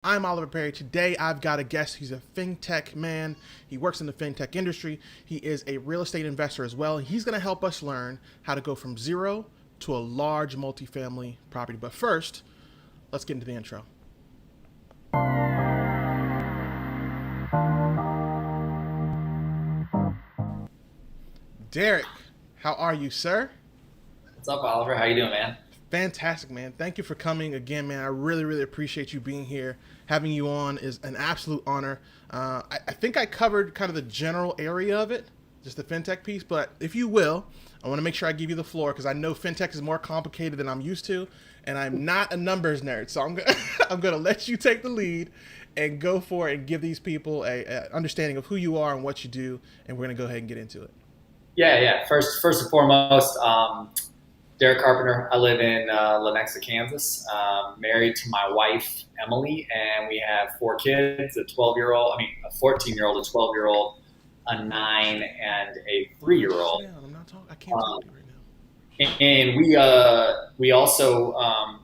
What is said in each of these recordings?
I'm Oliver Perry. Today I've got a guest. He's a fintech man. He works in the fintech industry. He is a real estate investor as well. He's going to help us learn how to go from zero to a large multifamily property. But first, let's get into the intro. Derrick, how are you, sir? What's up, Oliver? How you doing, man? Fantastic, man. Thank you for coming again, man. I really appreciate you being here. Having you on is an absolute honor. I think I covered kind of the general area of it, just the fintech piece, but if you will, I want to make sure I give you the floor because I know fintech is more complicated than I'm used to, and I'm not a numbers nerd. So I'm gonna let you take the lead and go for it and give these people a understanding of who you are and what you do, and we're gonna go ahead and get into it. Yeah. First and foremost, Derrick Carpenter. I live in Lenexa, Kansas. Married to my wife Emily, and we have four kids: a 14-year-old, a 12-year-old, a 9, and a Sit 3-year-old. down. I'm not talking. I can't talk Um, to you right now. and we also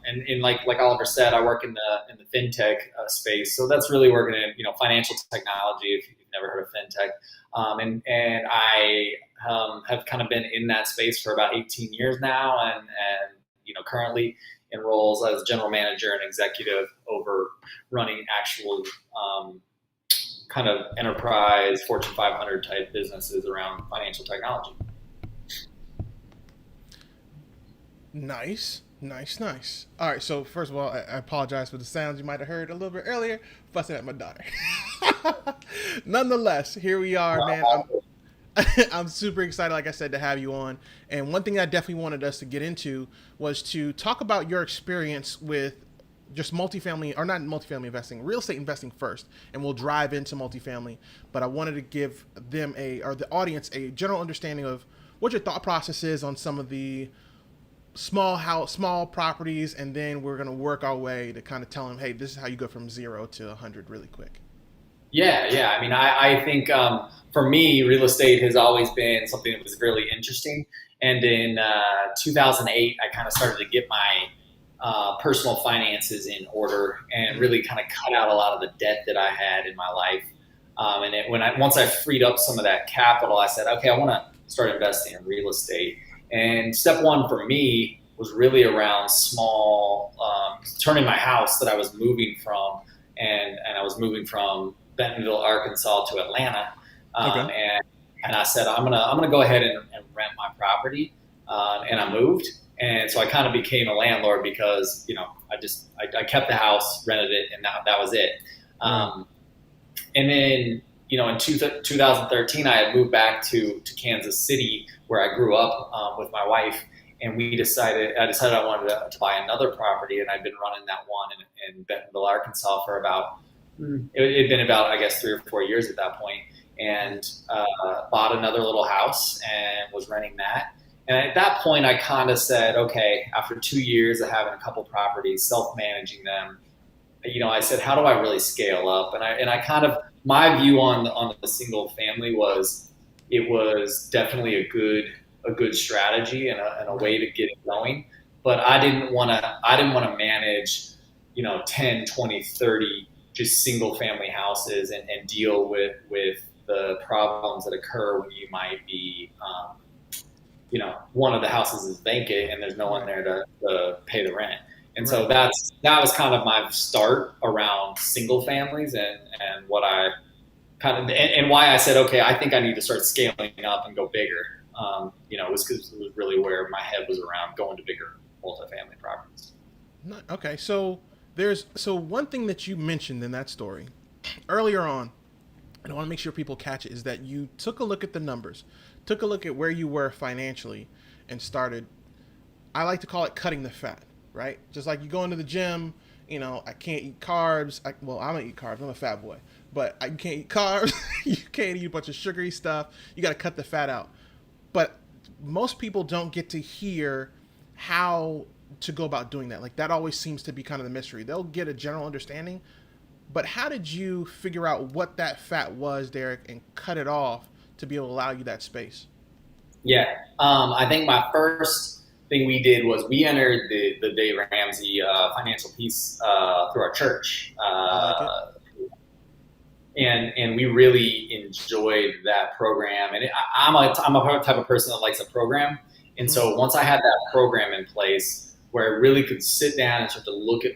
and like Oliver said, I work in the fintech space, so that's really working in financial technology. If you've never heard of fintech, and I have kind of been in that space for about 18 years now, and currently in roles as general manager and executive over running actual kind of enterprise Fortune 500 type businesses around financial technology. Nice. All right, so first of all, I apologize for the sounds you might have heard a little bit earlier, fussing at my daughter. Nonetheless, here we are, man. I'm super excited, like I said, to have you on. And one thing I definitely wanted us to get into was to talk about your experience with just multifamily, or not multifamily investing, real estate investing first, and we'll drive into multifamily. But I wanted to give them or the audience a general understanding of what your thought process is on some of the small properties, and then we're gonna work our way to kind of tell them, hey, this is how you go from zero to 100 really quick. Yeah. I mean, I think for me, real estate has always been something that was really interesting. And in 2008, I kind of started to get my personal finances in order and Mm, really kind of cut out a lot of the debt that I had in my life. Once I freed up some of that capital, I said, okay, I want to start investing in real estate. And step one for me was really around turning my house that I was moving from, and I was moving from Bentonville, Arkansas to Atlanta, okay. and I said I'm gonna go ahead and rent my property, and I moved, and so I kind of became a landlord because I kept the house, rented it, and that was it. Right. Um, and then in 2013, I had moved back to Kansas City where I grew up with my wife, and I decided I wanted to buy another property, and I'd been running that one in Bentonville, Arkansas for about it had been about, I guess, 3 or 4 years at that point, and bought another little house and was renting that. And at that point, I kind of said, okay, after 2 years of having a couple properties, self-managing them, I said, how do I really scale up? And I kind of, my view on the single family was it was definitely a good strategy and a Right. way to get it going. But I didn't want to manage 10, 20, 30 just single family houses and deal with the problems that occur when you might be one of the houses is vacant and there's no one Right. there to pay the rent. And so Right. that was kind of my start around single families, and what I kind of and why I said, okay, I think I need to start scaling up and go bigger. Was because it was really where my head was around going to bigger multifamily properties. Okay, so one thing that you mentioned in that story earlier on, and I want to make sure people catch it, is that you took a look at the numbers, took a look at where you were financially, and started. I like to call it cutting the fat, right? Just like you go into the gym, I can't eat carbs. Well, I don't eat carbs. I'm a fat boy, but you can't eat carbs. You can't eat a bunch of sugary stuff. You got to cut the fat out. But most people don't get to hear how to go about doing that. Like that always seems to be kind of the mystery. They'll get a general understanding, but how did you figure out what that fat was, Derrick, and cut it off to be able to allow you that space? Yeah, I think my first. thing we did was we entered the Dave Ramsey financial piece through our church. I like it. And we really enjoyed that program. And I'm a type of person that likes a program. And Mm-hmm. so once I had that program in place where I really could sit down and start to look at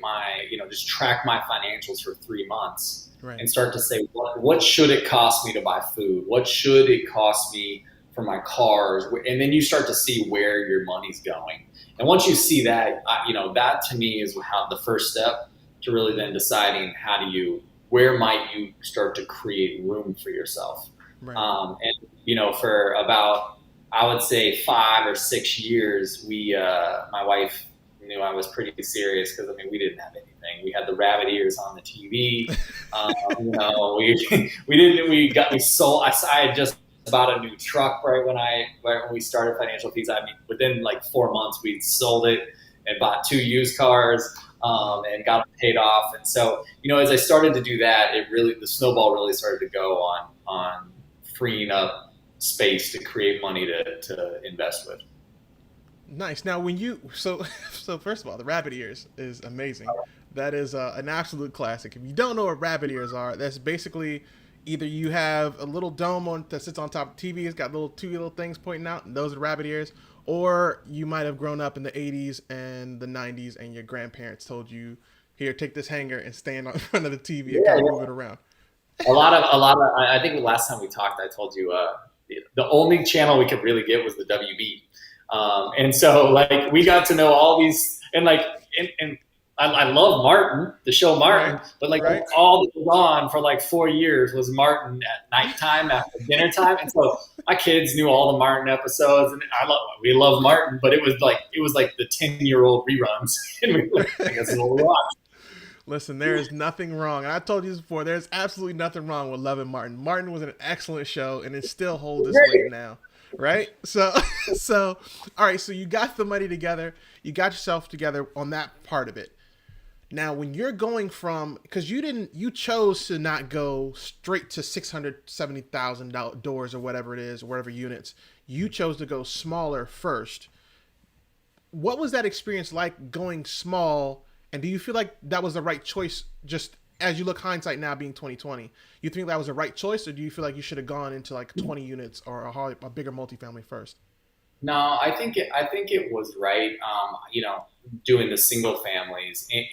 just track my financials for 3 months Right. and start to say, what should it cost me to buy food? What should it cost me for my cars? And then you start to see where your money's going. And once you see that, that to me is how the first step to really then deciding where might you start to create room for yourself. Right. For about, I would say 5 or 6 years, my wife knew I was pretty serious because we didn't have anything. We had the rabbit ears on the TV. We sold. I had just bought a new truck right when we started Financial Peace. Within like 4 months, we sold it and bought 2 used cars. And got them paid off. And so, as I started to do that, the snowball really started to go on freeing up space to create money to invest with. Nice. Now, so first of all, the rabbit ears is amazing. That is an absolute classic. If you don't know what rabbit ears are, that's basically either you have a little dome that sits on top of the TV. It's got two little things pointing out, and those are rabbit ears. Or you might have grown up in the 80s and the 90s and your grandparents told you, here, take this hanger and stand in front of the TV and kind of move it around. I think the last time we talked, I told you the only channel we could really get was the WB. And so we got to know all these, and I love Martin, the show Martin, right. but right. all that was on for 4 years was Martin at nighttime after dinner time. And so my kids knew all the Martin episodes, and we love Martin, but it was like the 10-year-old reruns. And we were like, that's what we watched. Listen, there is nothing wrong. And I told you this before, there's absolutely nothing wrong with loving Martin. Martin was an excellent show, and it still holds its weight now. Right? So all right, so you got the money together, you got yourself together on that part of it. Now, when you're going because you chose to not go straight to $670,000 doors or whatever it is, or whatever units. You chose to go smaller first. What was that experience like going small? And do you feel like that was the right choice? Just as you look hindsight now, being 2020, you think that was the right choice, or do you feel like you should have gone into 20 units or a bigger multifamily first? No, I think it was right. Doing the single families, and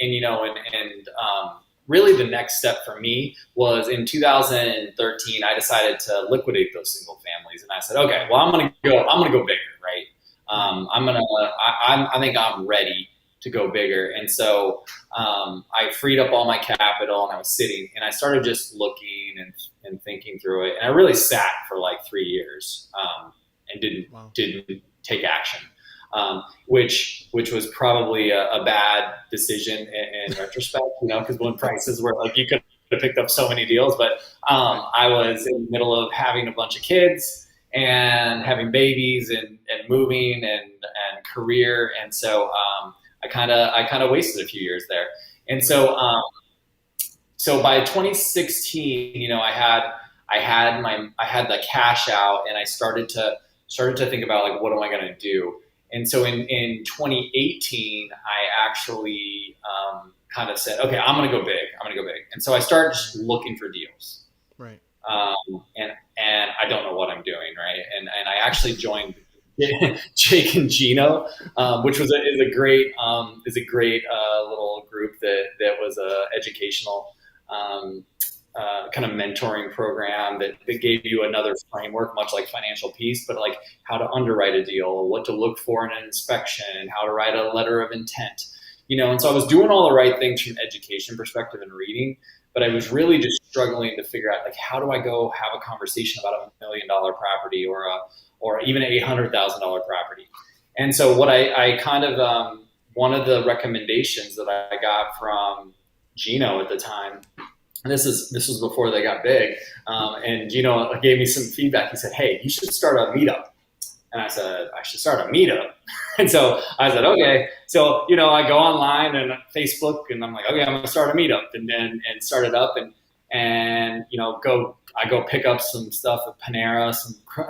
really the next step for me was in 2013. I decided to liquidate those single families, and I said, okay, well, I'm gonna go bigger, right? I think I'm ready to go bigger, and so I freed up all my capital, and I was sitting, and I started just looking and thinking through it, and I really sat for 3 years. And didn't take action, which was probably a bad decision in retrospect, because when prices were you could have picked up so many deals, but I was in the middle of having a bunch of kids and having babies and moving and career, and so I kind of wasted a few years there, and so by 2016, I had the cash out, and I started to think about what am I going to do. And so in 2018, I actually kind of said, okay, I'm going to go big. And so I started just looking for deals. Right. And I don't know what I'm doing. Right. And I actually joined Jake and Gino, which is a great little group that was educational, kind of mentoring program that gave you another framework, much like Financial Peace, but how to underwrite a deal, what to look for in an inspection, how to write a letter of intent, and so I was doing all the right things from an education perspective and reading, but I was really just struggling to figure out how do I go have a conversation about $1 million property or even an $800,000 property. And so what I kind of, one of the recommendations that I got from Gino at the time, and this was before they got big, and Gino gave me some feedback. He said, hey, you should start a meetup. And I said, I should start a meetup. And so I said, okay. So, I go online and Facebook, and I'm like, okay, I'm going to start a meetup, and start it up, and I go pick up some stuff at Panera,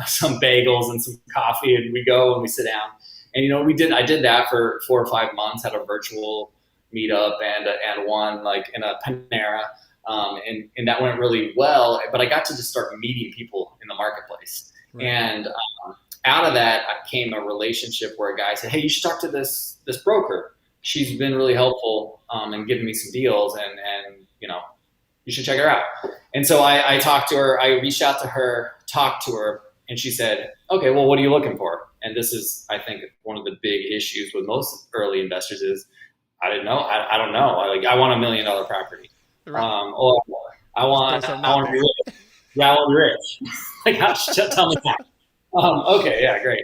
some bagels and some coffee, and we go and we sit down. And I did that for 4 or 5 months, had a virtual meetup and one like in a Panera, and that went really well. But I got to just start meeting people in the marketplace, Right. and out of that came a relationship where a guy said, "Hey, you should talk to this broker. She's been really helpful and giving me some deals, and you should check her out." And so I talked to her. I reached out to her, talked to her, and she said, "Okay, well, what are you looking for?" And this is, I think, one of the big issues with most early investors is I didn't know. I don't know. I want $1 million property. Right. Or Just throw something I out want to be there. rich. Yeah, I want to be rich. Tell me that. Okay, yeah, great.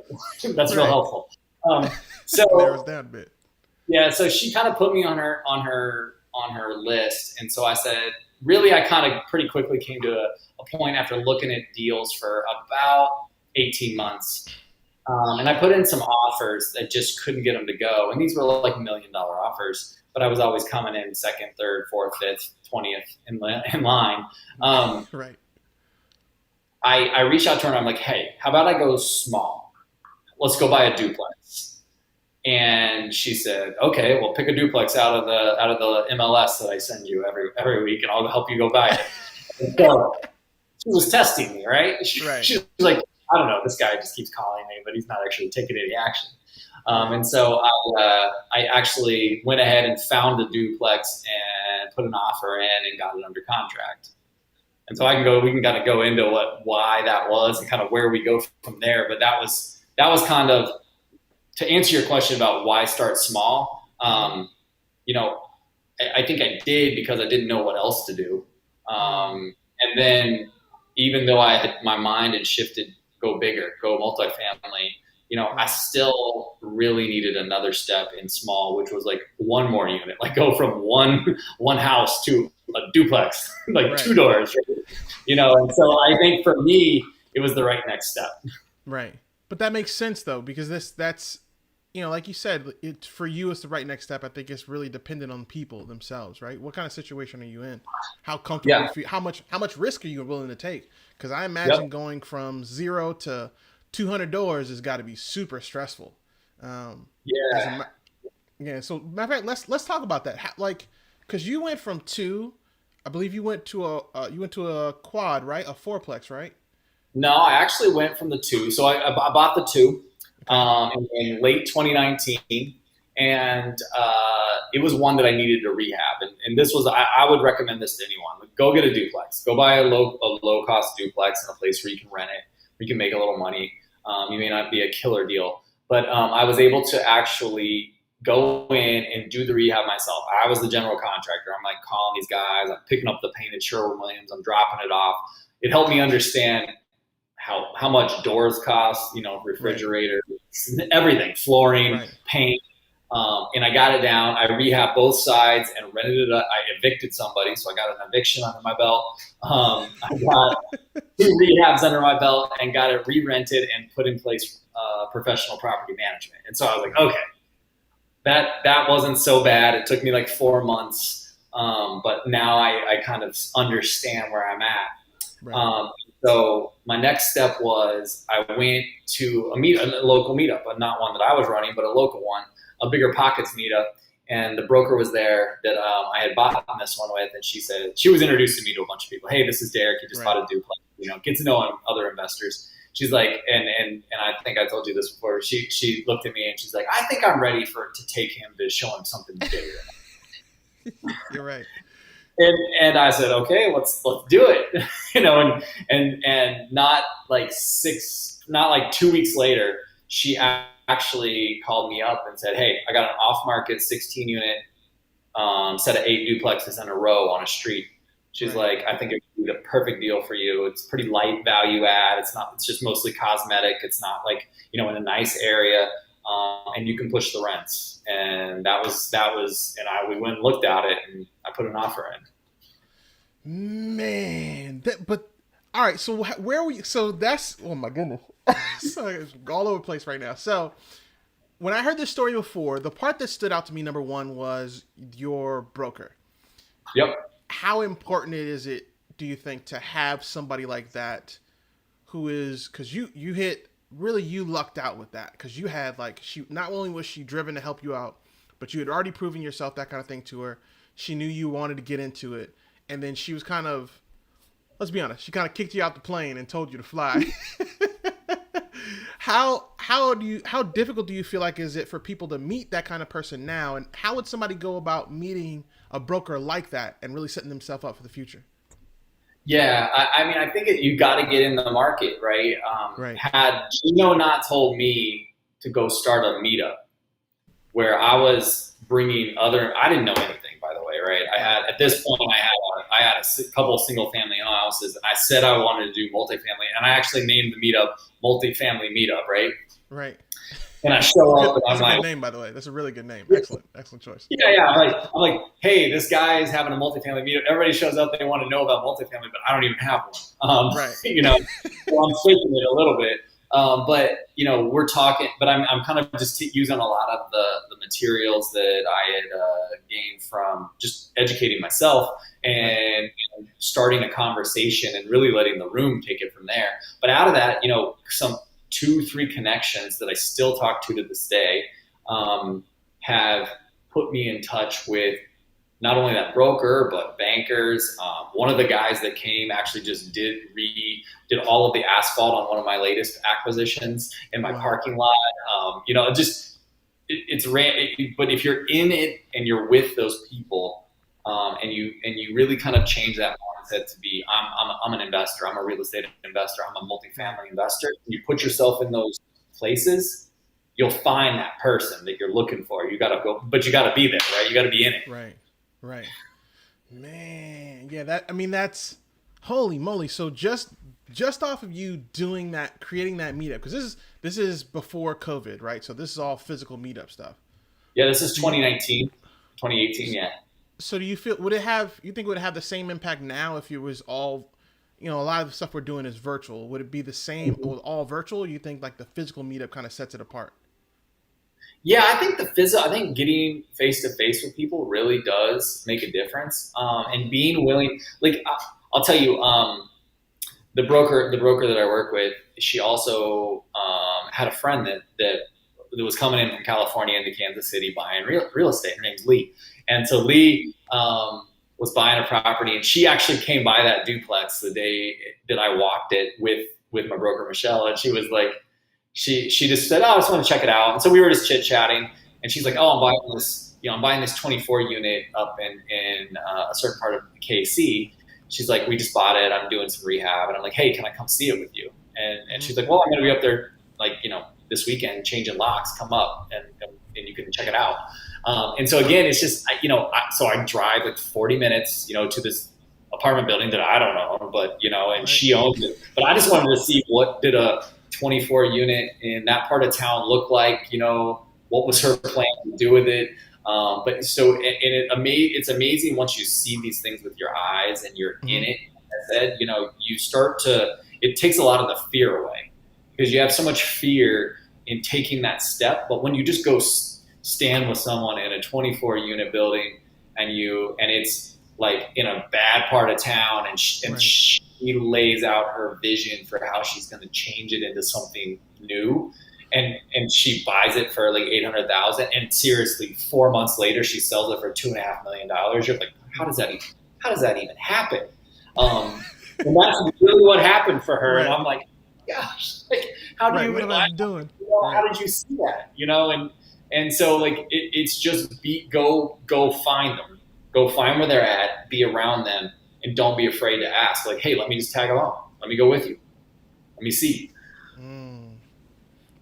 That's real Right. helpful. Um, so Narrows down a bit. yeah, so she kind of put me on her list, and so I said, really, I kind of pretty quickly came to a point after looking at deals for about 18 months. And I put in some offers that just couldn't get them to go. And these were like $1 million offers, but I was always coming in second, third, fourth, fifth, 20th in line. Um, Right. I reached out to her and I'm like, hey, how about I go small? Let's go buy a duplex. And she said, okay, well, pick a duplex out of the MLS that I send you every week, and I'll help you go buy it. And so she was testing me, right? Right. She was like, I don't know, this guy just keeps calling me, but he's not actually taking any action. Right. And so I actually went ahead and found a duplex and put an offer in and got it under contract. And so we can kind of go into why that was and kind of where we go from there. But that was kind of to answer your question about why start small. I think I did because I didn't know what else to do. And then even though my mind had shifted, go bigger, go multifamily, I still really needed another step in small, which was like one more unit, like go from one house to a duplex, like Right. 2 doors, and so I think for me, it was the right next step. Right. But that makes sense though, because that's like you said, it for you it's the right next step. I think it's really dependent on people themselves, right? What kind of situation are you in? How comfortable you Yeah. feel? How much risk are you willing to take? Because I Yep. imagine going from 0 to 200 doors has got to be super stressful. Um, as a, Yeah. ma- yeah. So matter of fact, let's talk about that. Because you went from two, I believe you went to a quad, right? A fourplex, right? No, I actually went from the two. So I bought the two Okay. in late 2019, and it was one that I needed to rehab. And this was I would recommend this to anyone. Like, go get a duplex. Go buy a low cost duplex in a place where you can rent it, where you can make a little money. You may not be a killer deal, but I was able to actually go in and do the rehab myself. I was the general contractor. I'm like calling these guys. I'm picking up the paint at Sherwin-Williams. I'm dropping it off. It helped me understand how much doors cost, Right. refrigerator, everything, flooring, Right. paint. And I got it down. I rehabbed both sides and rented it up. I evicted somebody, so I got an eviction under my belt. I got 2 rehabs under my belt and got it re-rented and put in place professional property management. And so I was like, okay, that wasn't so bad. It took me like 4 months, but now I kind of understand where I'm at. Right. Um, so my next step was I went to a local meetup, but not one that I was running, but a local one, a Bigger Pockets meetup. And the broker was there that I had bought this one with, and she was introducing me to a bunch of people. Hey, this is Derrick. He just Right. bought a duplex. Get to know other investors. She's like, and I think I told you this before. She looked at me and she's like, I think I'm ready to take him to show him something bigger. You're right. And I said, okay, let's do it, and not like 2 weeks later, she actually called me up and said, hey, I got an off market 16 unit set of 8 duplexes in a row on a street. She's Right. like, I think it would be the perfect deal for you. It's pretty light value add. It's just mostly cosmetic. It's not like, in a nice area. And you can push the rents. And we went and looked at it and I put an offer Man, but all right. So where were you? So that's oh my goodness. So it's all over the place right now. So when I heard this story before, the part that stood out to me, number one, was your broker. in. Yep. How important is it, do you think, to have somebody like that who is, because you hit really you lucked out with that because you had like she not only was she driven to help you out, but you had already proven yourself that kind of thing to her. She knew you wanted to get into it, and then she was kind of, let's be honest, she kind of kicked you out the plane and told you to fly. How difficult do you feel like is it for people to meet that kind of person now, and how would somebody go about meeting a broker like that and really setting themselves up for the future? Yeah, I mean, I think you got to get in the market, right? Right. Had Gino not told me to go start a meetup where I was bringing I didn't know anything, by the way, right? At this point, I had a couple of single family houses, and I said I wanted to do multifamily, and I actually named the meetup Multifamily Meetup, right? Right. And I show up, and That's I'm a like, good name, by the way. That's a really good name. Excellent choice. yeah. I'm like, hey, this guy is having a multifamily meetup. Everybody shows up, they want to know about multifamily, but I don't even have one. Right. So I'm faking it a little bit. But we're talking. But I'm kind of just using a lot of the materials that I had gained from just educating myself and starting a conversation and really letting the room take it from there. But out of that, some 2-3 connections that I still talk to this day have put me in touch with not only that broker, but bankers. One of the guys that came actually just did all of the asphalt on one of my latest acquisitions in my parking lot. But if you're in it and you're with those people, and you really kind of change that mindset to be, I'm an investor, I'm a real estate investor, I'm a multifamily investor. You put yourself in those places, you'll find that person that you're looking for. You got to go, but you got to be there, right? You got to be in it. Right. Man, yeah, that's holy moly. So just off of you doing that, creating that meetup, because this is before COVID, right? So this is all physical meetup stuff. Yeah, this is 2019, 2018, yeah. So do you think it would have the same impact now if it was all, a lot of the stuff we're doing is virtual? Would it be the same with all virtual? Or you think like the physical meetup kind of sets it apart? Yeah, I think getting face to face with people really does make a difference. And being willing, like I'll tell you, the broker that I work with, she also had a friend that was coming in from California into Kansas City buying real estate. Her name's Lee, and so Lee was buying a property, and she actually came by that duplex the day that I walked it with my broker Michelle, and she was like. She just said, "Oh, I just want to check it out." And so we were just chit chatting, and she's like, "Oh, I'm buying this 24 unit up in a certain part of KC." She's like, "We just bought it. I'm doing some rehab," and I'm like, "Hey, can I come see it with you?" And she's like, "Well, I'm going to be up there this weekend changing locks. Come up and you can check it out." And so again, it's just so I drive like 40 minutes to this apartment building that I don't know, but and she owns it. But I just wanted to see what did a 24 unit in that part of town look like, what was her plan to do with it. But so, it's amazing once you see these things with your eyes and you're in it. Like I said, you start it takes a lot of the fear away because you have so much fear in taking that step. But when you just go stand with someone in a 24 unit building and it's like in a bad part of town and she lays out her vision for how she's going to change it into something new, and she buys it for like $800,000, and seriously 4 months later she sells it for $2.5 million. You're like, how does that even happen? And that's really what happened for her. And I'm like, gosh, like how do you? What am I doing? How did you see that? And so like it's just go find them, go find where they're at, be around them. And don't be afraid to ask, like, hey, let me just tag along. Let me go with you. Let me see.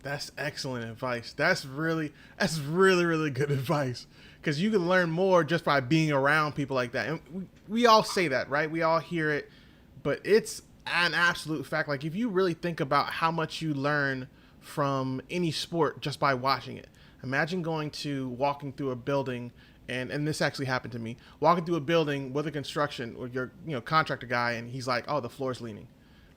That's excellent advice. That's really, really good advice. Because you can learn more just by being around people like that. And we all say that, right? We all hear it. But it's an absolute fact. Like, if you really think about how much you learn from any sport just by watching it. Imagine walking through a building, and this actually happened to me, walking through a building with a construction or your contractor guy, and he's like, "Oh, the floor's leaning."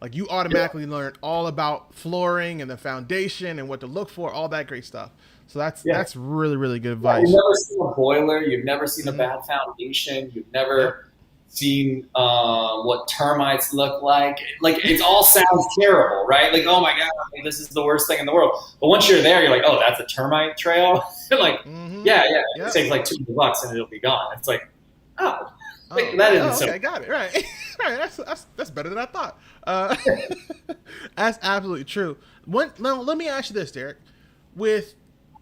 Like, you automatically learn all about flooring and the foundation and what to look for, all that great stuff. So that's really, really good advice. You've never seen a boiler. You've never seen a bad foundation. You've never seen what termites look like. Like it all sounds terrible, right? Like, oh my God, this is the worst thing in the world. But once you're there, you're like, oh, that's a termite trail. Like, Mm-hmm. yeah, it Yep. takes like $2 and it'll be gone. It's like, oh, Oh, that right. isn't Oh, so. okay. Got it. Right. Right. That's better than I thought. Uh, that's absolutely true. Now, let me ask you this, Derek. With,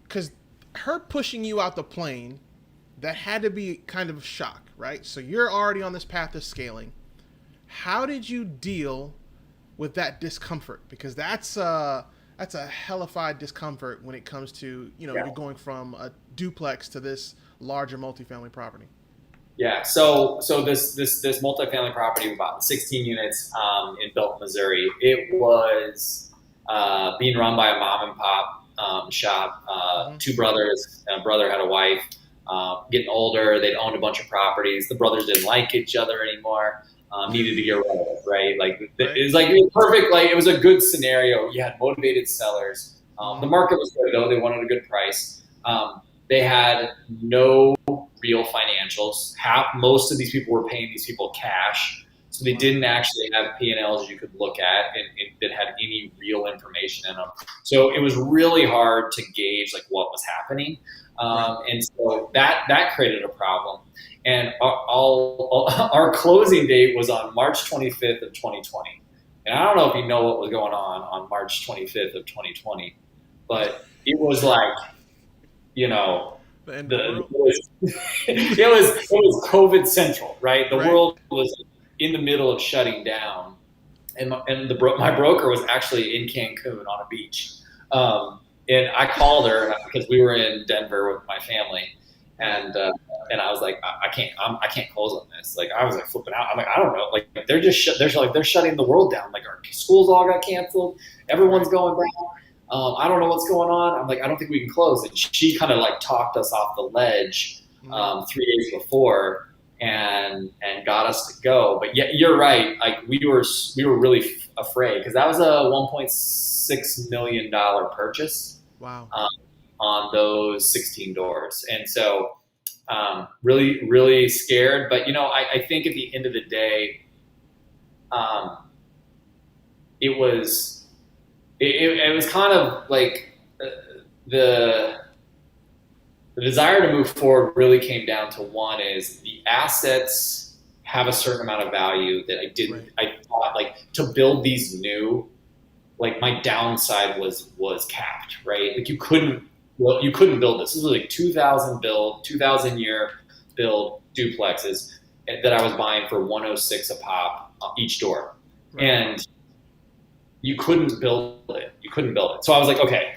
because her pushing you out the plane, that had to be kind of a shock, right? So you're already on this path of scaling. How did you deal with that discomfort? Because that's a hellified discomfort when it comes to, Yeah. you're going from a duplex to this larger multifamily property. Yeah, so this multifamily property, about 16 units in Belton, Missouri. It was being run by a mom and pop shop. Mm-hmm. Two brothers. A brother had a wife. Getting older, they'd owned a bunch of properties. The brothers didn't like each other anymore. Needed to get rid of it, right? Like Right. it was perfect. Like it was a good scenario. You had motivated sellers. The Mm-hmm. market was good though. They wanted a good price. They had no real financials. Most of these people were paying these people cash, so they Wow. didn't actually have P&Ls you could look at and that had any real information in them. So it was really hard to gauge like what was happening, Right. and so that created a problem. And our closing date was on March 25th of 2020. And I don't know if you know what was going on March 25th of 2020, but it was like, you know, The end of the the world. it was COVID central, right? The Right. world was in the middle of shutting down, and my broker was actually in Cancun on a beach, and I called her because we were in Denver with my family, Right. and I was like, I can't close on this. Like I was like flipping out. I'm like, I don't know. Like they're shutting the world down. Like our schools all got canceled. Everyone's Right. going back. I don't know what's going on. I'm like, I don't think we can close. And she kind of like talked us off the ledge Mm-hmm. 3 days before and got us to go. But yeah, you're right. Like we were really afraid because that was a $1.6 million purchase Wow. um, on those 16 doors, and so really really scared. But I think at the end of the day, um, it was. It was kind of like the the desire to move forward really came down to one is the assets have a certain amount of value that Right. I thought like to build these new, like my downside was capped, right? Like you couldn't build this. This was like 2000 year build duplexes that I was buying for 106 a pop each door. Right. And you couldn't build it. You couldn't build it. So I was like, okay,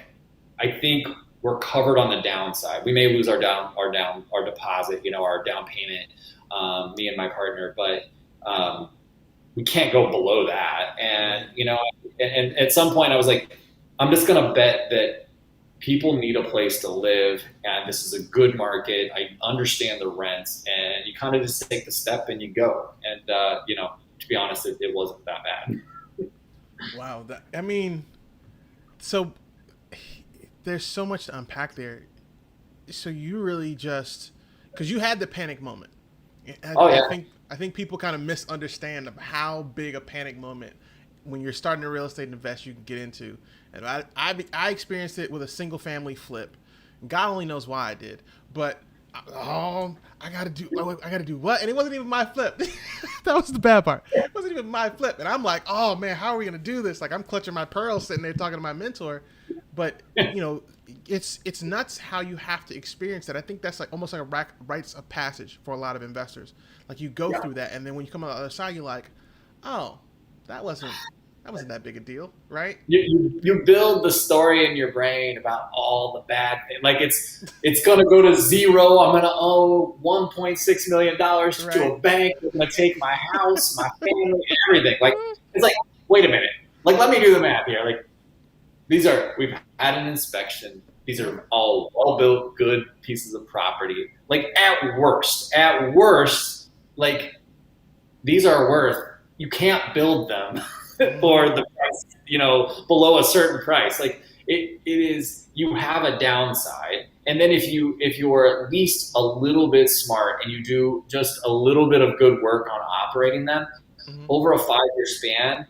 I think we're covered on the downside. We may lose our deposit, our down payment, me and my partner, but we can't go below that. And at some point I was like, I'm just gonna bet that people need a place to live, and this is a good market. I understand the rents, and you kind of just take the step and you go. And to be honest, it wasn't that bad. Wow. I mean, so there's so much to unpack there. So you really just, because you had the panic moment. Oh I yeah. think people kind of misunderstand how big a panic moment when you're starting a real estate invest you can get into. And I experienced it with a single family flip. God only knows why I did, but I gotta do what? And it wasn't even my flip. That was the bad part. It wasn't even my flip, and I'm like, oh man, how are we gonna do this? Like I'm clutching my pearls, sitting there talking to my mentor, but it's nuts how you have to experience that. I think that's like almost like a rites of passage for a lot of investors. Like you go Yeah. through that, and then when you come on the other side, you're like, oh, that wasn't that big a deal, right? You build the story in your brain about all the bad things. Like it's gonna go to zero. I'm gonna owe $1.6 million to a Right. bank. They're gonna take my house, my family, everything. Like it's like, wait a minute. Like let me do the math here. Like we've had an inspection. These are all well built, good pieces of property. Like at worst, like these are worth. You can't build them for the price, below a certain price. Like it is, you have a downside, And then if you're at least a little bit smart and you do just a little bit of good work on operating them Hmm. over a 5 year span,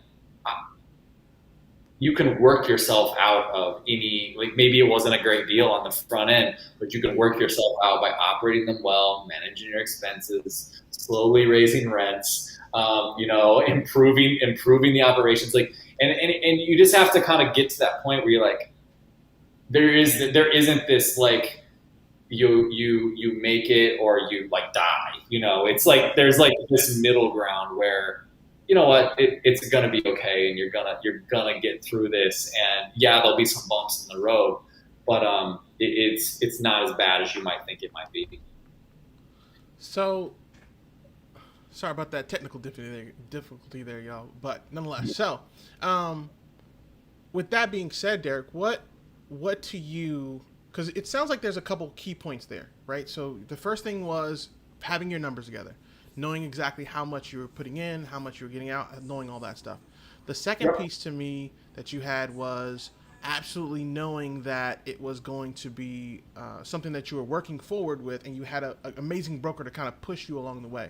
you can work yourself out of any, like maybe it wasn't a great deal on the front end, but you can work yourself out by operating them well, managing your expenses, slowly raising rents, improving the operations. Like, and you just have to kind of get to that point where you're like, there isn't this like, you make it or you like die. It's like there's like this middle ground where you know what it's gonna be okay, and you're gonna get through this. And yeah, there'll be some bumps in the road, but it's not as bad as you might think it might be. So sorry about that technical difficulty there, y'all. But nonetheless, so um, with that being said, Derek, what to you? Because it sounds like there's a couple key points there, right? So the first thing was having your numbers together, knowing exactly how much you were putting in, how much you were getting out, knowing all that stuff. The second Yep. piece to me that you had was absolutely knowing that it was going to be something that you were working forward with, and you had an amazing broker to kind of push you along the way.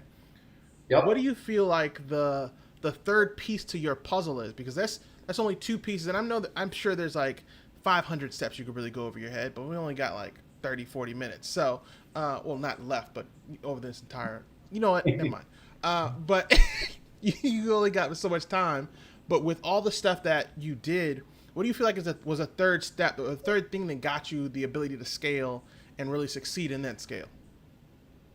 What do Yep. you feel like the third piece to your puzzle is? Because that's only two pieces, and I'm sure there's like 500 steps you could really go over your head, but we only got like 30, 40 minutes. So, well, not left, but over this entire. You know what? Never mind. But you only got so much time. But with all the stuff that you did, what do you feel like was a third step, a third thing that got you the ability to scale and really succeed in that scale?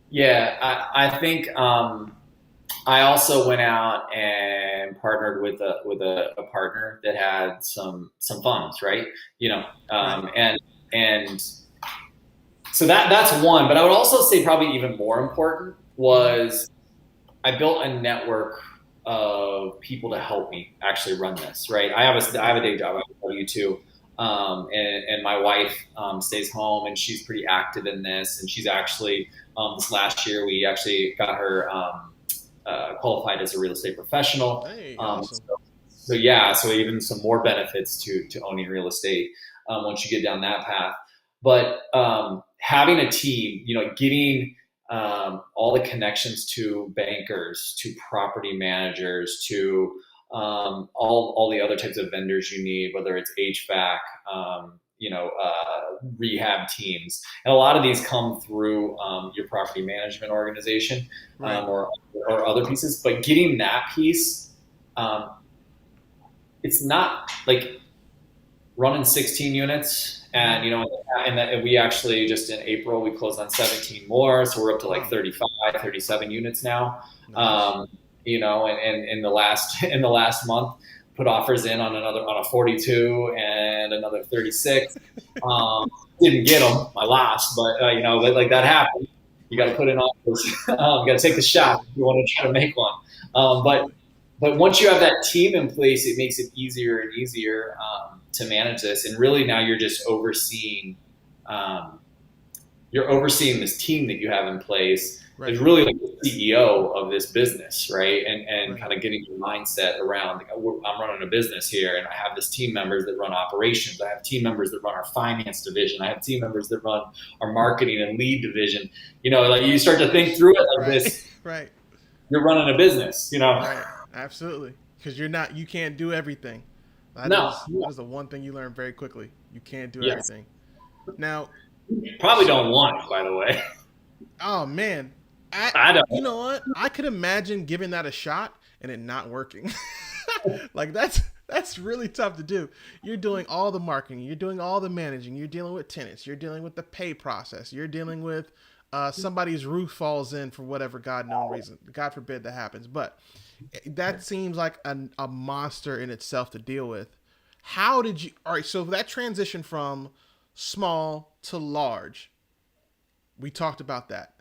Yeah, I think I also went out and partnered with a partner that had some funds, right? Right. And so that's one. But I would also say probably even more important Mm-hmm. was I built a network of people to help me actually run this. Right. I have Right. a day job. I have a W-2. And my wife stays home, and she's pretty active in this. And she's actually this last year we actually got her qualified as a real estate professional. Hey, Um, awesome. so, so yeah, so even some more benefits to owning real estate once you get down that path. But having a team, getting all the connections to bankers, to property managers, to all the other types of vendors you need, whether it's HVAC, rehab teams, and a lot of these come through your property management organization Right. or other pieces. But getting that piece, um, it's not like running 16 units. Mm-hmm. And we actually just in April we closed on 17 more, so we're up to like Wow. 35, 37 units now. Nice. um, and in the last in the last month put offers in on a 42 and another 36. Didn't get them my last, but but like that happened. You got to Right. put in offers. You got to take the shot if you want to try to make one. But once you have that team in place, it makes it easier and easier to manage this. And really, now um, you're overseeing this team that you have in place. Is Right. really like the CEO of this business, right? And Right. kind of getting your mindset around, like, I'm running a business here, and I have this team members that run operations. I have team members that run our finance division. I have team members that run our marketing and lead division. Like you start to think through it like Right. this. Right. You're running a business. Right. Absolutely. Because you can't do everything. No, That is the one thing you learn very quickly. You can't do yes, everything. Now, probably so don't want it. By the way, oh man, I don't. you know what? I could imagine giving that a shot and it not working. Like that's really tough to do. You're doing all the marketing, you're doing all the managing, you're dealing with tenants, you're dealing with the pay process, you're dealing with somebody's roof falls in for whatever God known reason. God forbid that happens, but that seems like a monster in itself to deal with. How did you? All right, so that transition from small to large, we talked about that.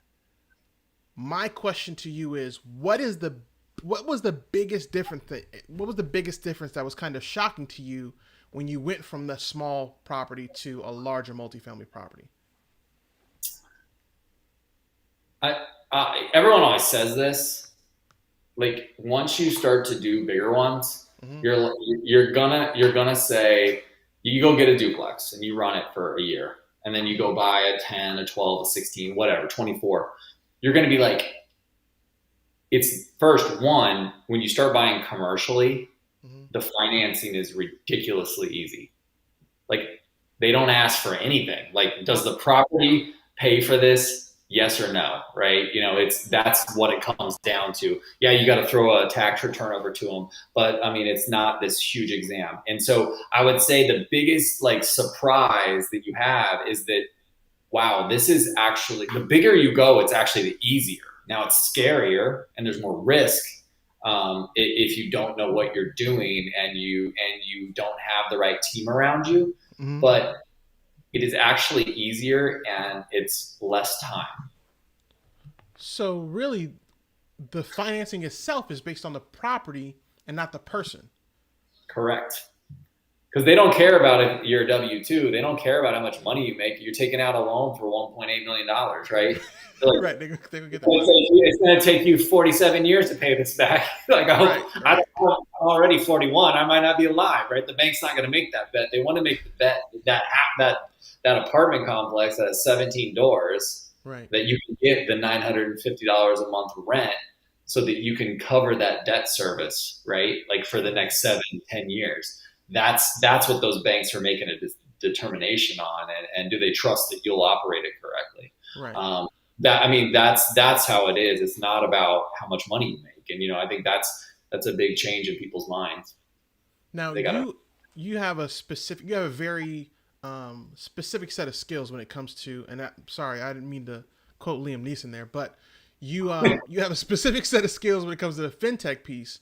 My question to you is, what was the biggest difference? What was the biggest difference that was kind of shocking to you when you went from the small property to a larger multifamily property? Everyone always says this. Like once you start to do bigger ones, Mm-hmm. you're gonna say you go get a duplex and you run it for a year. and then you go buy a 10, a 12, a 16, whatever, 24, you're going to be like, it's first one, when you start buying commercially, Hmm. the financing is ridiculously easy. Like they don't ask for anything. Like, does Nope. the property pay for this? Yes or no, right? It's that's what it comes down to. Yeah, you got to throw a tax return over to them, but I mean, it's not this huge exam. And so I would say the biggest like surprise that you have is that wow, this is actually the bigger you go, it's actually the easier. Now it's scarier and there's more risk if you don't know what you're doing and you don't have the right team around you. Hmm. But it is actually easier and it's less time. So really, the financing itself is based on the property and not the person. Correct. Because they don't care about if you're a W two. They don't care about how much money you make. You're taking out a loan for $1.8 million, right? They're like, Right. They gonna get that money. it's going to take you 47 years to pay this back. Like I hope Right. I Right. don't, I'm already 41. I might not be alive, right? The bank's not going to make that bet. They want to make the bet that apartment complex that has 17 doors Right. that you can get the $950 a month rent so that you can cover that debt service, right? Like for the next 7, 10 years. That's what those banks are making a determination on, and do they trust that you'll operate it correctly? Right. That I mean, that's how it is. It's not about how much money you make, and I think that's a big change in people's minds. Now They gotta. you have a very specific set of skills when it comes to, and sorry, I didn't mean to quote Liam Neeson there, but you have a specific set of skills when it comes to the fintech piece,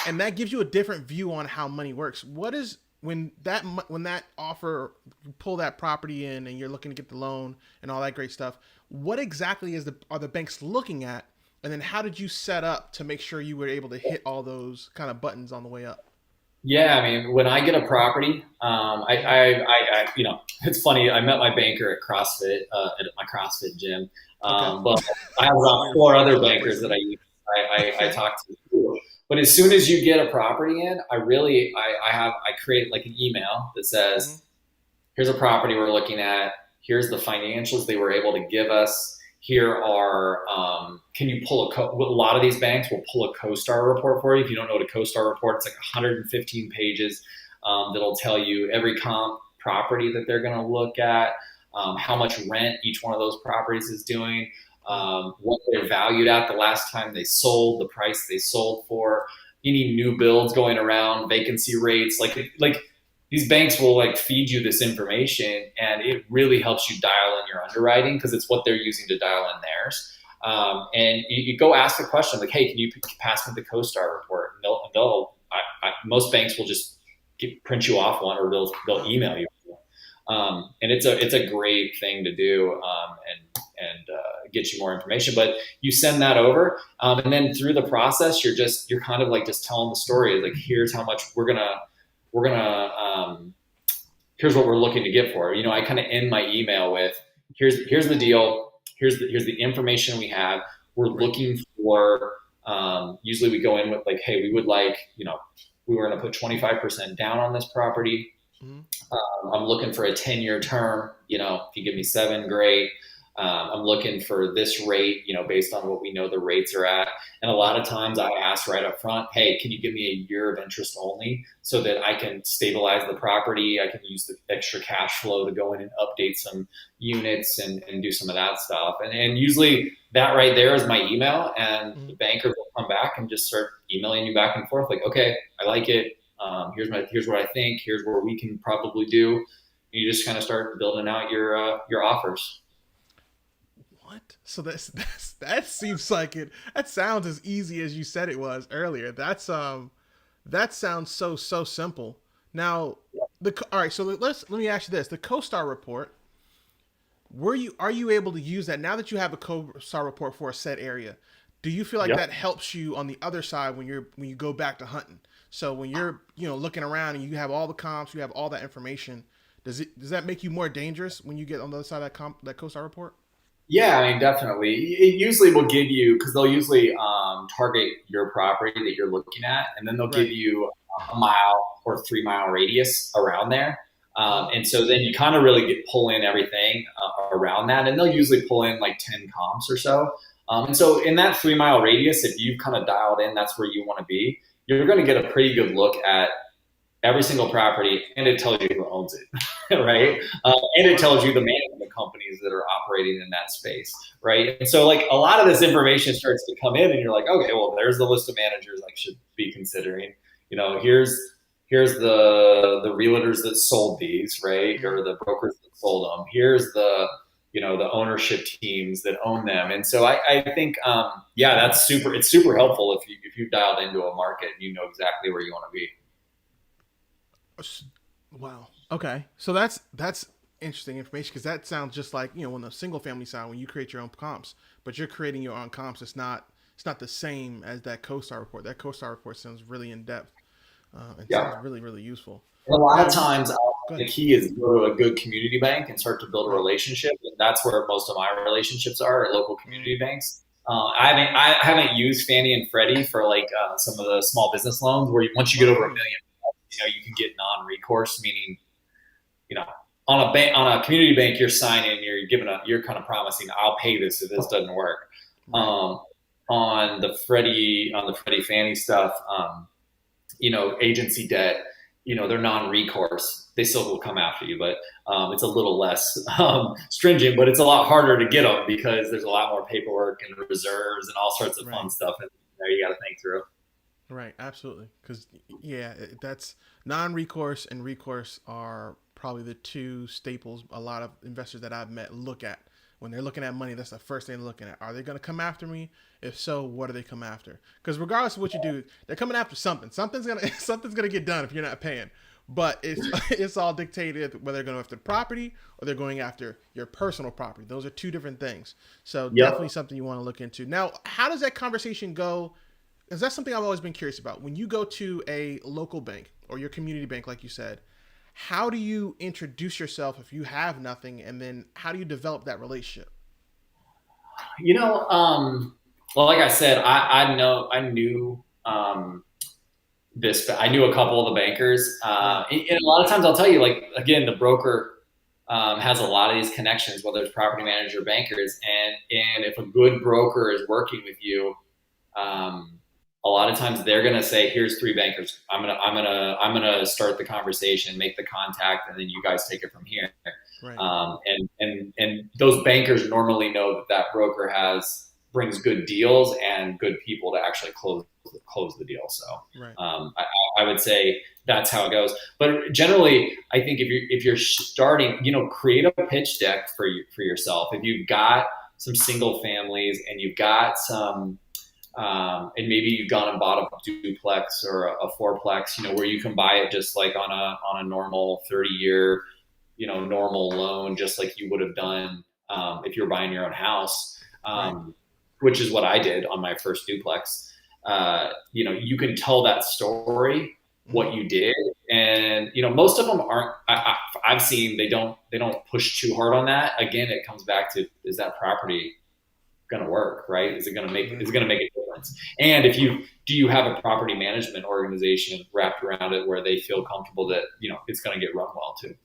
and that gives you a different view on how money works. What is when that offer, you pull that property in and you're looking to get the loan and all that great stuff? What exactly are the banks looking at, and then how did you set up to make sure you were able to hit all those kind of buttons on the way up? Yeah, I mean, when I get a property, it's funny. I met my banker at CrossFit, at my CrossFit gym, Okay. but I have It's about always four a other good place bankers to that be. I Okay. talk to too. But as soon as you get a property in, I create like an email that Mm-hmm. says, here's a property we're looking at. Here's the financials they were able to give us. Here are, can you pull a lot of these banks will pull a CoStar report for you. If you don't know what a CoStar report, it's like 115 pages that'll tell you every comp property that they're going to look at, how much rent each one of those properties is doing, Mm. what they're valued at the last time they sold, the price they sold for, any new builds going around, vacancy rates, like these banks will like feed you this information and it really helps you dial in your underwriting because it's what they're using to dial in theirs. And you go ask the question like, hey, can you pass me the CoStar report? And most banks will just print you off one or they'll Wow. email you. And it's a great thing to do and get you more information. But you send that over, and then through the process, you're kind of like just telling the story. Like here's how much we're gonna here's what we're looking to get for. I kind of end my email with here's the deal. Here's the information we have. We're Right. looking for. Usually we go in with like, hey, we would like we were going to put 25% down on this property. Mm-hmm. I'm looking for a 10-year term. If you give me seven, great. I'm looking for this rate, based on what we know the rates are at. And a lot of times I ask right up front, hey, can you give me a year of interest only so that I can stabilize the property? I can use the extra cash flow to go in and update some units and do some of that stuff. And usually that right there is my email. And Mm-hmm. the banker will come back and just start emailing you back and forth like, okay, I like it. Here's what I think. Here's where we can probably do. And you just kind of start building out your offers. What? So that seems like it. That sounds as easy as you said it was earlier. That sounds so simple. Now, all right. So let me ask you this: the CoStar report. Are you able to use that now that you have a CoStar report for a set area? Do you feel like Yep. that helps you on the other side when you go back to hunting? So when you're looking around and you have all the comps, you have all that information. Does that make you more dangerous when you get on the other side of that CoStar report? Yeah, I mean, definitely. It usually will give you because they'll usually target your property that you're looking at, and then they'll give Right. you a mile or 3 mile radius around there. And so then you kind of really pull in everything around that, and they'll usually pull in like 10 comps or so. And so in that 3 mile radius, if you've kind of dialed in, that's where you want to be, you're going to get a pretty good look at every single property, and it tells you who owns it, right? And it tells you the management companies that are operating in that space, right? And so like a lot of this information starts to come in, and you're like, okay, well, there's the list of managers I should be considering. Here's the realtors that sold these, right? Or the brokers that sold them. Here's the ownership teams that own them. And so I think, that's it's super helpful if you've dialed into a market and you know exactly where you want to be. Wow. Okay. So that's interesting information, because that sounds just like, on the single family side, when you create your own comps, but you're creating your own comps. It's not the same as that CoStar report. That CoStar report sounds really in depth. Sounds really, really useful. And a lot of times the key is go to a good community bank and start to build a relationship. And that's where most of my relationships are, at local community banks. I haven't used Fannie and Freddie for like some of the small business loans where once you get over $1 million, you can get non-recourse, meaning, on a community bank, you're signing, you're kind of promising, I'll pay this if this doesn't work. On the Freddie Fannie stuff, agency debt, they're non-recourse. They still will come after you, but it's a little less stringent, but it's a lot harder to get them because there's a lot more paperwork and reserves and all sorts of fun stuff. And you got to think through. Right, absolutely. Because that's non-recourse and recourse are probably the two staples a lot of investors that I've met look at when they're looking at money. That's the first thing they're looking at. Are they going to come after me? If so, what do they come after? Because regardless of what you do, they're coming after something. Something's gonna get done if you're not paying. But it's all dictated whether they're going after the property or they're going after your personal property. Those are two different things. So definitely something you want to look into. Now, how does that conversation go? Because that's something I've always been curious about. When you go to a local bank or your community bank, like you said, how do you introduce yourself if you have nothing, and then how do you develop that relationship? Well, like I said, I knew this. I knew a couple of the bankers, and a lot of times I'll tell you, like, again, the broker has a lot of these connections, whether it's property manager, bankers, and if a good broker is working with you, a lot of times they're gonna say, "Here's 3 bankers. I'm gonna start the conversation, make the contact, and then you guys take it from here." Right. And those bankers normally know that broker brings good deals and good people to actually close the deal. So right. I would say that's how it goes. But generally, I think if you're starting, create a pitch deck for yourself. If you've got some single families and you've got some. And maybe you've gone and bought a duplex or a fourplex, where you can buy it just like on a normal 30-year, normal loan, just like you would have done if you're buying your own house, which is what I did on my first duplex. You can tell that story, what you did, and most of them aren't. I've seen they don't push too hard on that. Again, it comes back to, is that property going to work, right? Is it going to make a difference? And do you have a property management organization wrapped around it where they feel comfortable that, it's going to get run well too?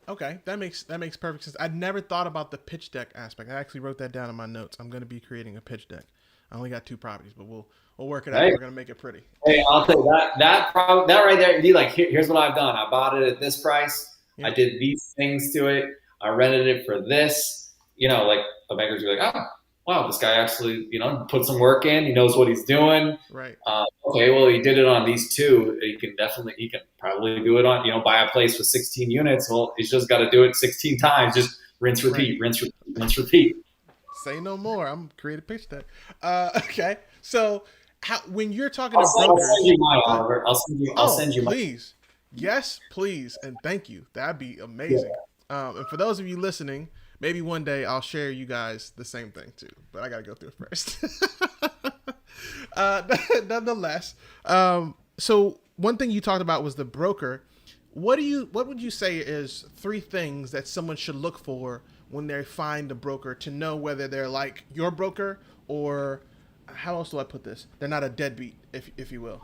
Okay. That makes perfect sense. I'd never thought about the pitch deck aspect. I actually wrote that down in my notes. I'm going to be creating a pitch deck. I only got 2 properties, but we'll work it out. We're going to make it pretty. Hey, I'll tell you that right there, be like, here's what I've done. I bought it at this price. Yeah. I did these things to it. I rented it for this. Like the bankers are like, oh, wow, this guy actually, put some work in. He knows what he's doing. Right. Okay, well, he did it on these 2. He can probably do it on, buy a place with 16 units. Well, he's just got to do it 16 times. Just rinse, repeat, rinse, repeat. Say no more. I'm creating a pitch deck. Okay. So when you're talking to brokers. I'll send you mine, Oliver. I'll send you mine. Please. Yes, please. And thank you. That'd be amazing. Yeah. And for those of you listening, maybe one day I'll share you guys the same thing too, but I got to go through it first. Nonetheless, so one thing you talked about was the broker. What would you say is 3 things that someone should look for when they find a broker to know whether they're like your broker, or how else do I put this? They're not a deadbeat, if you will.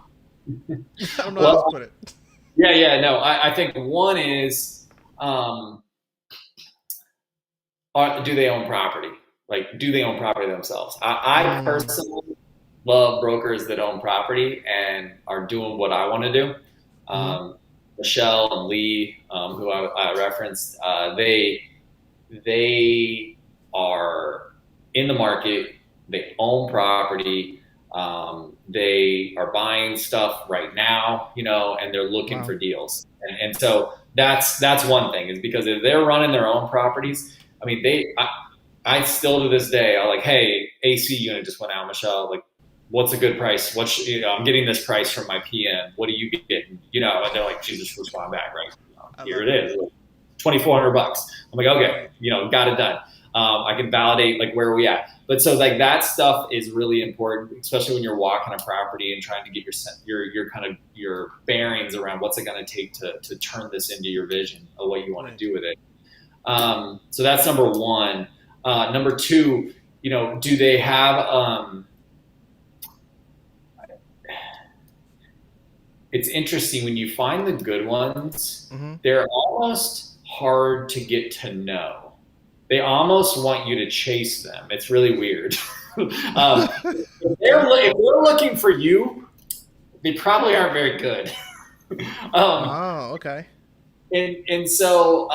I don't know how to put it. Yeah. No, I think one is, um, do they own property? Like, do they own property themselves? I Mm, personally love brokers that own property and are doing what I want to do. mm-hmm. Michelle and Lee, who I referenced, they are in the market. They own property. They are buying stuff right now, and they're looking Wow. for deals. And so that's one thing is because if they're running their own properties, I mean, I still to this day, I'm like, hey, AC unit just went out, Michelle. Like, what's a good price? I'm getting this price from my PM. What do you get? And they're like, Jesus, respond back, right? I Here love it it. is, $2,400. I'm like, okay, Right. got it done. I can validate like where are we at. But so like that stuff is really important, especially when you're walking a property and trying to get your kind of your bearings around what's it going to take to turn this into your vision of what you want to Right. do with it. So that's number one. Number two, do they have? It's interesting when you find the good ones, Mm-hmm. they're almost hard to get to know. They almost want you to chase them. It's really weird. Okay. If they're looking for you, they probably aren't very good. um, Oh, okay. and so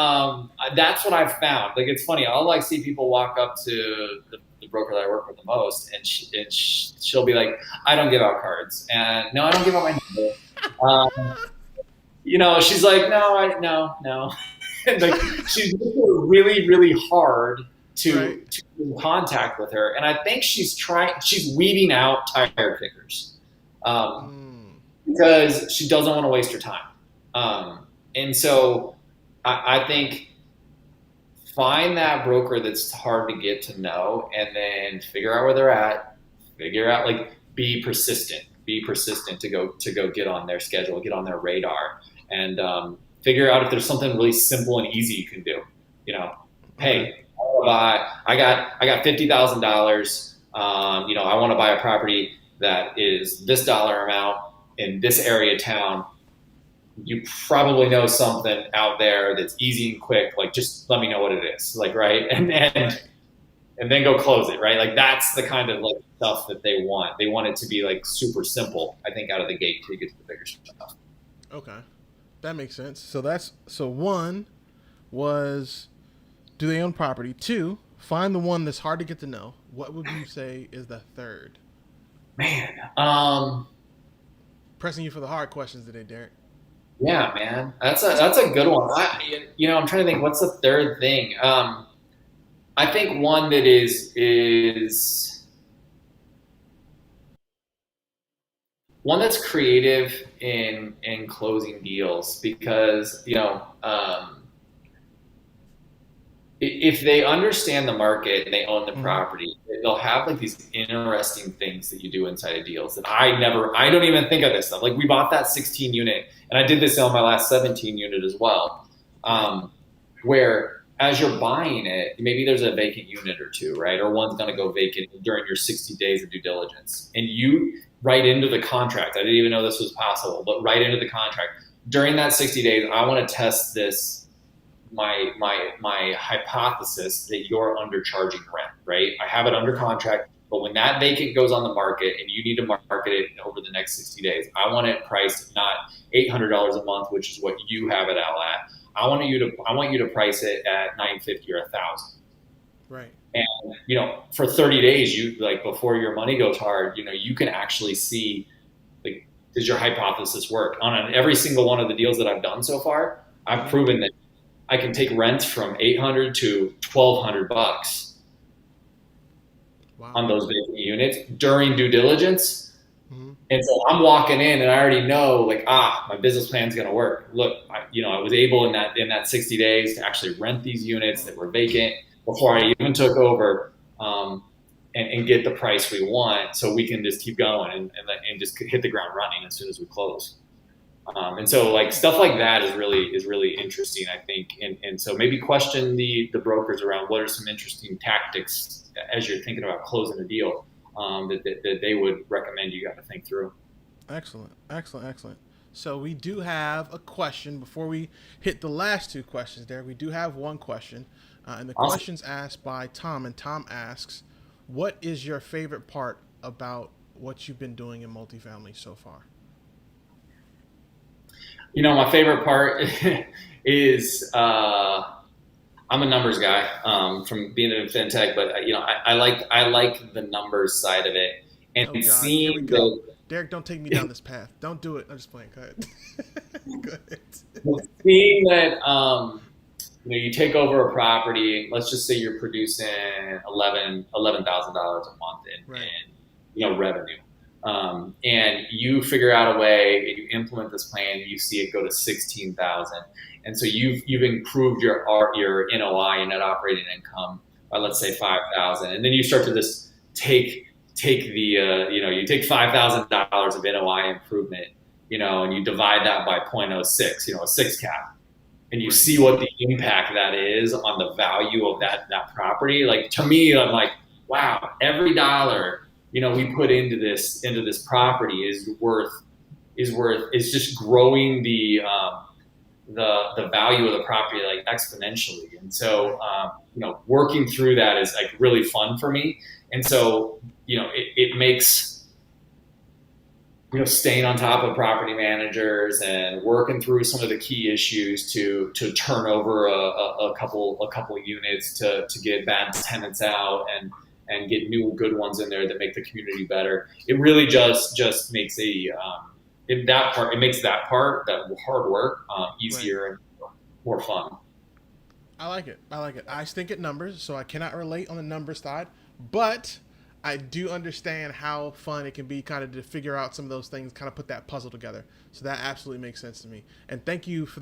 that's what I've found. Like it's funny. I'll like see people walk up to the broker that I work with the most, and she'll be like, "I don't give out cards," and no, I don't give out my number. Um, she's like, "No, no." And like she's really, really hard Right. to contact with her, and I think she's weeding out tire kickers. Um, Mm, because she doesn't want to waste her time. And so I think find that broker that's hard to get to know and then figure out where they're at, figure out like be persistent to go get on their schedule, get on their radar and figure out if there's something really simple and easy you can do. You know, okay. hey, I got $50,000. I want to buy a property that is this dollar amount in this area of town. You probably know something out there that's easy and quick. Like, just let me know what it is. Like, right, Right. and then go close it. Right, like that's the kind of like stuff that they want. They want it to be like super simple. I think out of the gate to get to the bigger stuff. Okay. That makes sense. So one was, do they own property? Two, find the one that's hard to get to know. What would you say is the third? Man, Pressing you for the hard questions today, Derek. yeah, man, that's a good one. I'm trying to think. What's the third thing? I think one that is one that's creative in closing deals because if they understand the market and they own the Mm-hmm. property, they'll have like these interesting things that you do inside of deals that I don't even think of this stuff. Like we bought that 16 unit, and I did this on my last 17 unit as well, Right. where as you're buying it, maybe there's a vacant unit or two, right? Or one's going to Right. go vacant during your 60 days of due diligence, and you write into the contract. I didn't even know this was possible, but write into the contract during that 60 days. I want to test this my hypothesis that you're undercharging rent, right? I have it under Right. contract, but when that vacant goes on the market and you need to market it over the next 60 days, I want it priced not $800 a month, which is what you have it out at. I want you to price it at 950 or 1,000. Right. And for 30 days, you like before your money goes hard, you can actually see like does your hypothesis work on every single one of the deals that I've done so far. I've Mm-hmm. proven that I can take rents from 800 to $1,200 Wow. on those vacant units during due diligence. Mm-hmm. And so I'm walking in and I already know like, my business plan's going to work. Look, I was able in that 60 days to actually rent these units that were vacant before I even took over, and get the price we want so we can just keep going and just hit the ground running as soon as we close. And so like stuff like that is really interesting, I think. And so maybe question the brokers around what are some interesting tactics as you're thinking about closing a deal, that they would recommend you got to think through. Excellent. Excellent. Excellent. So we do have a question before we hit the last two questions. There, we do have one question, and the Awesome. question's asked by Tom, and Tom asks, "What is your favorite part about what you've been doing in multifamily so far?" My favorite part is I'm a numbers guy from being in fintech, but I like the numbers side of it Oh and God, here we seeing go. the Derek, don't take me down this path. Don't do it. I'm just playing. Go ahead. Go ahead. seeing that you take over a property. Let's just say you're producing $11,000 a month Right. in revenue. And you figure out a way, you implement this plan, you see it go to 16,000, and so you've improved your NOI, your net operating income, by let's say 5,000, and then you start to just take the you take $5,000 of NOI improvement, and you divide that by 0.06, a six cap, and you Right. see what the impact that is on the value of that property. Like, to me, I'm like, wow, every dollar we put into this property is just growing the value of the property like exponentially. And so Right. working through that is like really fun for me. And so it makes staying on top of property managers and working through some of the key issues to turn over a couple units to get bad tenants out and get new good ones in there that make the community better. It really just makes that hard work Right. easier and more fun. I like it. I like it. I stink at numbers, so I cannot relate on the number side, but I do understand how fun it can be kind of to figure out some of those things, kind of put that puzzle together. So that absolutely makes sense to me. And thank you for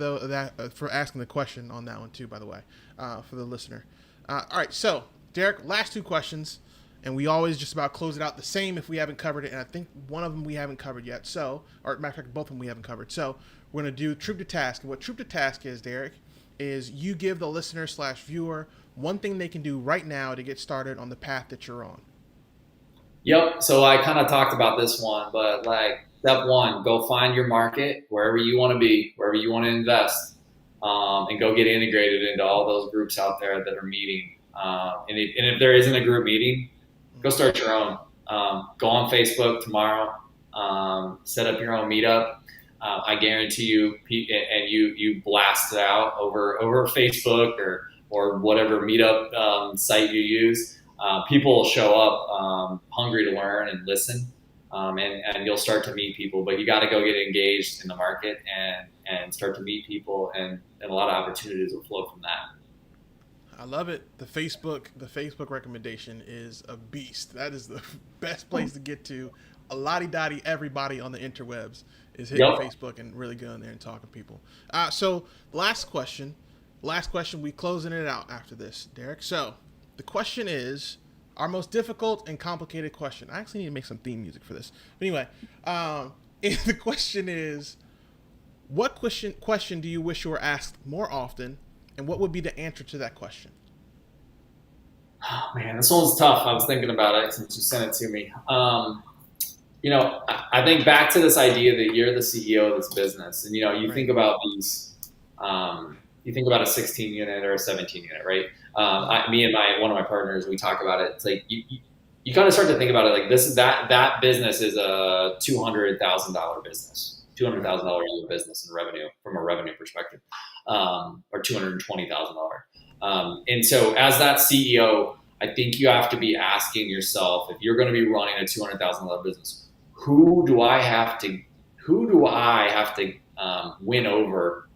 for asking the question on that one too, by the way, for the listener. All right, so Derek, last two questions, and we always just about close it out the same if we haven't covered it. And I think one of them we haven't covered yet. So, or matter of fact, both of them we haven't covered. So we're gonna do troop to task. And what troop to task is, Derek, is you give the listener slash viewer one thing they can do right now to get started on the path that you're on. Yep. So I kind of talked about this one, but like, step one, go find your market wherever you want to be, wherever you want to invest, and go get integrated into all those groups out there that are meeting. And if there isn't a group meeting, go Mm-hmm. start your own. Go on Facebook tomorrow. Set up your own meetup. I guarantee you, and you blast it out over Facebook or whatever meetup site you use. People will show up hungry to learn and listen, and you'll start to meet people. But you got to go get engaged in the market and start to meet people, and a lot of opportunities will flow from that. I love it. The Facebook recommendation is a beast. That is the best place to get to. A lottie dottie everybody on the interwebs is hitting Yep. Facebook and really going there and talking to people. So last question. Last question. We closing it out after this, Derek. So the question is our most difficult and complicated question. I actually need to make some theme music for this. But anyway, the question is, what question do you wish you were asked more often, and what would be the answer to that question? Oh, man, this one's tough. I was thinking about it since you sent it to me. I think back to this idea that you're the CEO of this business, and you Right. think about these, you think about a 16 unit or a 17 unit, right? Mm-hmm. Me and one of my partners, we talk about it. It's like you kind of start to think about it like this is that business is a $200,000 business, Right. $200,000 a business in revenue from a revenue perspective, or $220,000. And so as that CEO, I think you have to be asking yourself, if you're going to be running a $200,000 business, who do I have to win over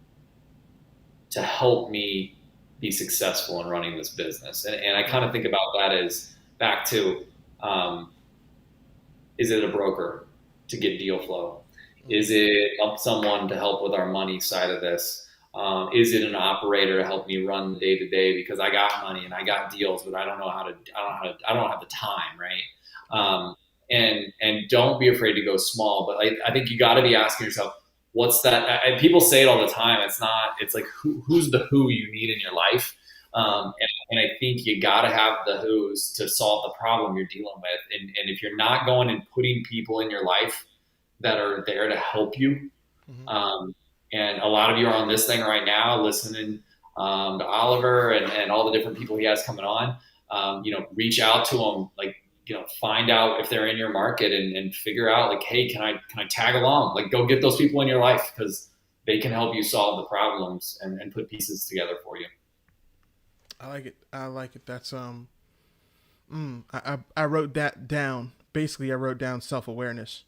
to help me be successful in running this business? And I kind Right. of think about that as back to, um, is it a broker to get deal flow? Mm-hmm. Is it someone to help with our money side of this? Is it an operator to help me run the day to day because I got money and I got deals, but I don't know how to, I don't have the time, right? Right. And don't be afraid to go small, but I think you got to be asking yourself, what's that? And people say it all the time. It's like who's the who you need in your life, Right. and I think you got to have the who's to solve the problem you're dealing with. And if you're not going and putting people in your life that are there to help you, Mm-hmm. And a lot of you are on this thing right now listening to Oliver and all the different people he has coming on. Reach out to them, like, find out if they're in your market and figure out like, hey, can I tag along? Like, go get those people in your life because they can help you solve the problems and put pieces together for you. I like it. I like it. That's I wrote that down. Basically, I wrote down self awareness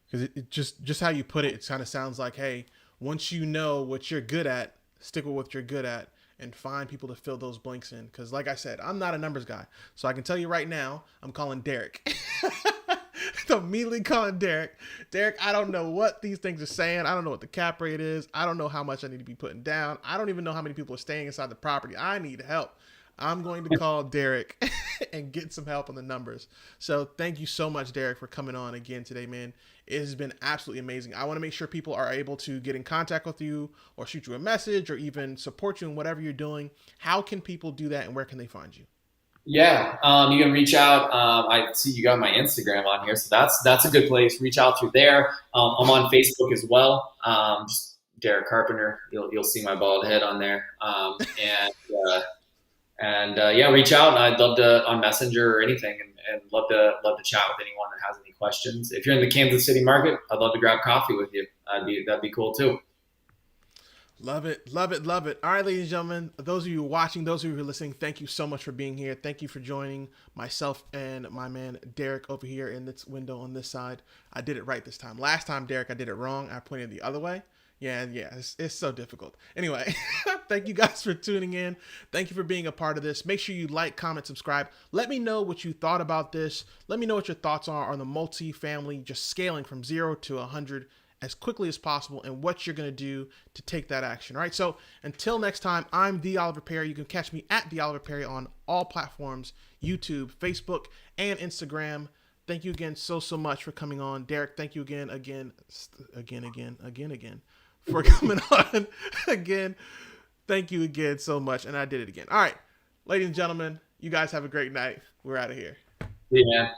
because it just how you put it. It kind of sounds like, hey, once you know what you're good at, stick with what you're good at, and find people to fill those blanks in. Because, like I said, I'm not a numbers guy, so I can tell you right now, I'm calling Derrick. Immediately calling Derrick. Derrick, I don't know what these things are saying. I don't know what the cap rate is. I don't know how much I need to be putting down. I don't even know how many people are staying inside the property. I need help. I'm going to call Derrick and get some help on the numbers. So thank you so much, Derrick, for coming on again today, man. It has been absolutely amazing. I want to make sure people are able to get in contact with you or shoot you a message or even support you in whatever you're doing. How can people do that and where can they find you? Yeah, you can reach out. I see you got my Instagram on here, so that's a good place. Reach out through there. I'm on Facebook as well. Just Derrick Carpenter. You'll see my bald head on there. Yeah, reach out. And I'd love to on Messenger or anything, and love to chat with anyone that has any questions. If you're in the Kansas City market, I'd love to grab coffee with you. That'd be cool too. Love it, love it, love it. All right, ladies and gentlemen, those of you watching, those of you who are listening, thank you so much for being here. Thank you for joining myself and my man Derrick over here in this window on this side. I did it right this time. Last time, Derrick, I did it wrong. I pointed the other way. Yeah, it's so difficult. Anyway, thank you guys for tuning in. Thank you for being a part of this. Make sure you like, comment, subscribe. Let me know what you thought about this. Let me know what your thoughts are on the multifamily, just scaling from 0 to 100 as quickly as possible and what you're going to do to take that action. All right. So until next time, I'm the Oliver Perry. You can catch me at the Oliver Perry on all platforms, YouTube, Facebook, and Instagram. Thank you again so much for coming on. Derrick, thank you again for coming on again. Thank you again so much. And I did it again. All right, ladies and gentlemen, you guys have a great night. We're out of here. Yeah.